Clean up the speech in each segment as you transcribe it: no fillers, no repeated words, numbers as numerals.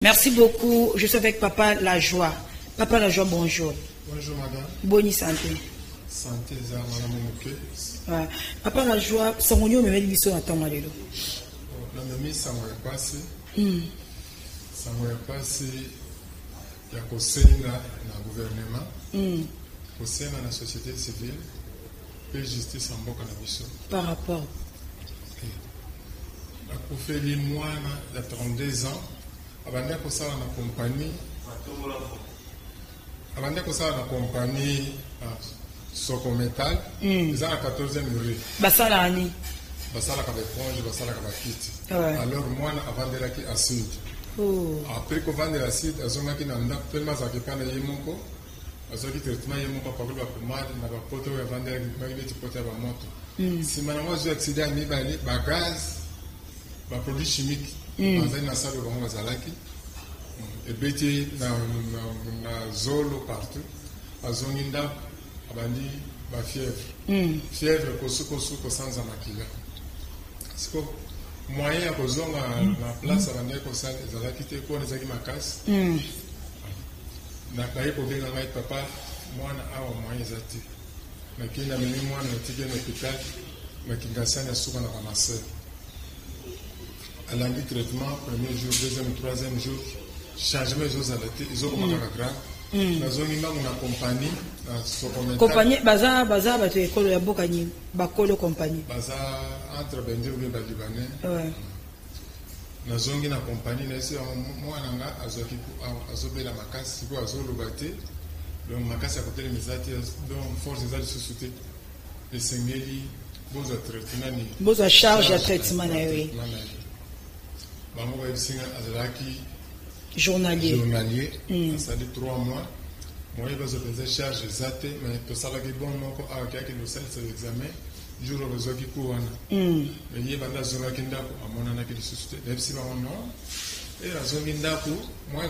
Merci beaucoup. Je suis avec Papa La Joie. Papa La Joie, bonjour. Bonjour madame. Bonne santé. Santé, madame. Ouais. Papa La Joie, son union me met l'émission à temps malheur. La même ça m'a passé. Ça m'a passé. Il y a conseil dans le gouvernement, conseil dans la société civile, et justice en bas de mission. Par rapport. Pour faire les mois de 32 ans, avant de ça dans la compagnie, Soko Metal, ils ont la 14e rue. Basala Ani. Basala Kabeponge, Basala Kabakiti. Alors moi, avant de la qui acide. Après qu'on vende l'acide, ils ont tellement ça qui parle de Yemoko, ils ont dit traitement Yemoko pour le pomade, na ba poto ya vendre la qui pote ba moto. Si maintenant j'ai accident ni ba gaz, ba produit chimique, dans une salle de bon zalaki. Et bêti na zolo partout. Ils ont inda abandi ba fièvre. Fièvre kosuko sans amakila. C'est quoi? Moyen à cause la place à la comme ça, ils ont quitté quoi, les amis ma casse. N'a pas eu pour bien avec papa, moi on a un moyen zati. Mais qui n'a mené moi on a tiré l'hôpital, mais qui gagne à souvent à ma soeur. À l'année traitement, premier jour, deuxième, troisième jour, changement des choses à la tête, ils ont commencé à grave. La zone imam on a compagnie, compagnie, baza ba tu école ya bokani, ba kolo compagnie. Baza entre Benji ou ba Libanais. Ouais. Na zongi na compagnie na c'est moi nanga azobe la makasi ko azolobate. Donc makasi à côté de misati donc force des société. Les sengeli boza traitement ni. Boza charge à traitement na oui. Ba mo ba singa azalaki journalier. Ça dit 3 mois. Moi, il va se faire charge exacte, mais pour ça, il bon à quelqu'un qui nous sert l'examen, jour où vous avez couru. Mais il va dans la zone qui est à mon avis, qui est suscité. Même si on non, et la zone qui est à moi,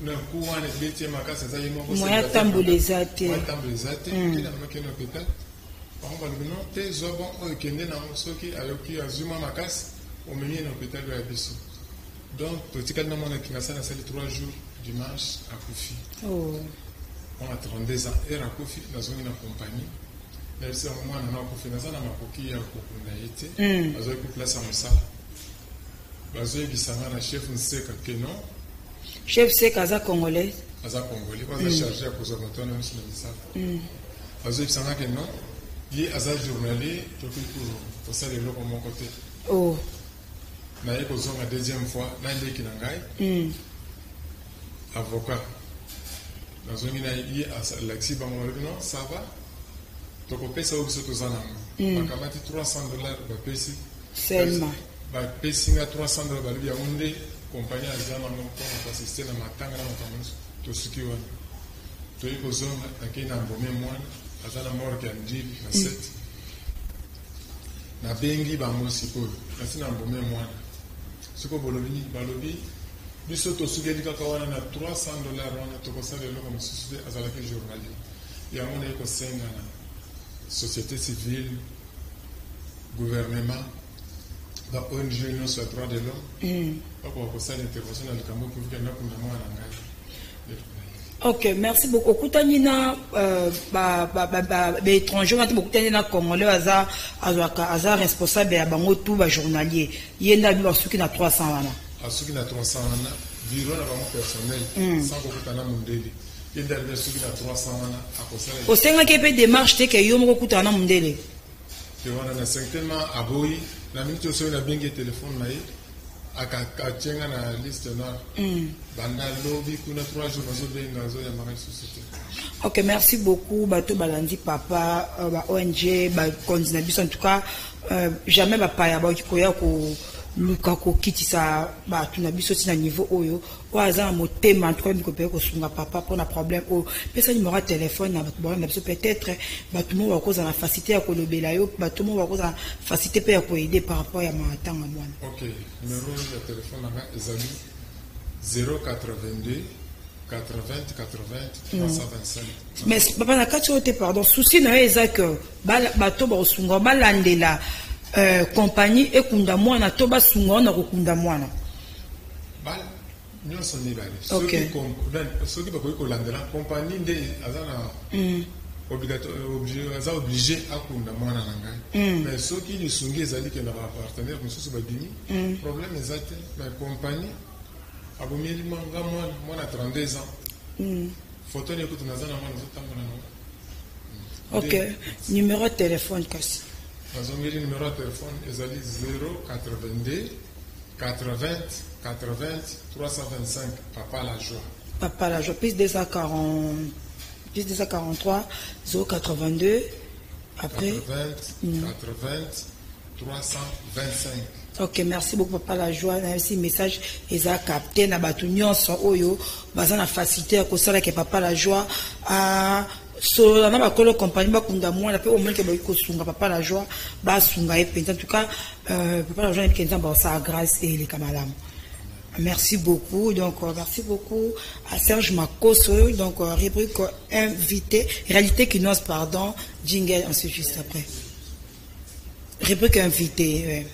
je ne cours pas les bêtises, ma casse, ça y est, moi, je tambour les athées. Moi, je tambour les athées, qui est dans le hôpital. Par contre, non, tes obons, qui est dans le soki, avec qui a zuma ma casse, au milieu de l'hôpital de la Bissou. Donc, pratiquement, on a commencé à faire 3 jours dimanche à Koufi. On a 32 ans. Et à Koufi, dans une compagnie. Là, c'est un moment où on a Koufi, dans un Makoki, il y a été. On a place à Moussa. On a chef Nseka, que non. Chef Nseka, Aza Congolais. Aza Congolais. On a chargé à cause de notre nom, sur le Missa. On a que non. Il y a Aza journalier, pour ça, les lots à mon côté. Na yeko zonga deuxième fois na ndeki na ngai avocat na zongi na yi alaxi ba mo non ça va to ko pesa obiso to zana makamati $300 ba pesi seulement ba pesi nga $300 ba libya onde compagnie azama no ko assister na matanga na matamuso to sikiwa to yeko zonga akina mbome mwana azana morgue andili na 7 na bengi ba mo sikoyo na sina mbome mwana. Ce que vous avez dit, c'est que vous avez dit que vous avez $300, vous avez comme société à la journalier. Il y a une société civile, gouvernement, ONG, Union sur les droits de l'homme. Pour ça, l'intervention dans le Cameroun, pour que nous puissions. Ok, merci beaucoup. Kutanina étranger ngati bokutanina congolais aza responsable ya bango tout ba journalier. Yenda bi basuki na 300 wana. Asuki na 300 wana, bureau na bango personnel sans kokutana mundele. Yenda bi basuki na 300 wana akosala. Osenga ke pe démarche te ke yo moko kutana mundele. Te wana na certainement aboyi na minute so na bengi téléphone na ye. Akachenga na liste na banda lobby kuna 3 jours nazo benga zo ya mara société. Ok, merci beaucoup bato balandi papa ba ONG ba continue biso en tout cas jamais ba pa ya ba koya ko luka ko kitisa ba tuna biso tina niveau oyo waza motema en tout cas ko pe ko sunga papa pour na problème o pesa numéro de téléphone na ba biso peut-être bato mo ba ko za na facilité ya ko lobela yo bato mo ba ko za facilité pe ya ko aider par rapport ya matanga mwana. Ok, numéro de téléphone na ezali 082 80 80 325. Mais papa na kati ote pardon souci na eza que bato ba sunga balandela compagnie ekunda mwana to basunga na kokunda mwana. nyonso mibale Ok. soki bakoki kolandela compagnie nde aza na aza obligé akunda mwana na ngai mais soki lisungi ezali ke na bapartenaire mosusu babimi problème eza te mais compagnie abomeli nga mwana 32 ans photo ni ekutu naza na mwana azotambola nango. Ok, numéro de téléphone kasi nazongeli numéro ya telefone ezali 082 80 80 325 papa la joie. Papa la joie, plus 240, plus 243, 082, après 80 325. Ok, merci beaucoup Papa la joie. Merci message eza capté na batu nyonso oyo baza na facilité ya kosala ke Papa la joie a so na bakolo compagnie bakunda mwana pe au moins ke bako sunga Papa la joie ba sunga e penza en tout cas Papa la joie kenza ba sa grâce et les kamalam. Merci beaucoup. Donc, merci beaucoup à Serge Makoso. Donc, rubrique invité, réalité qui n'ose, pardon, jingle, ensuite juste après. Rubrique invité, ouais.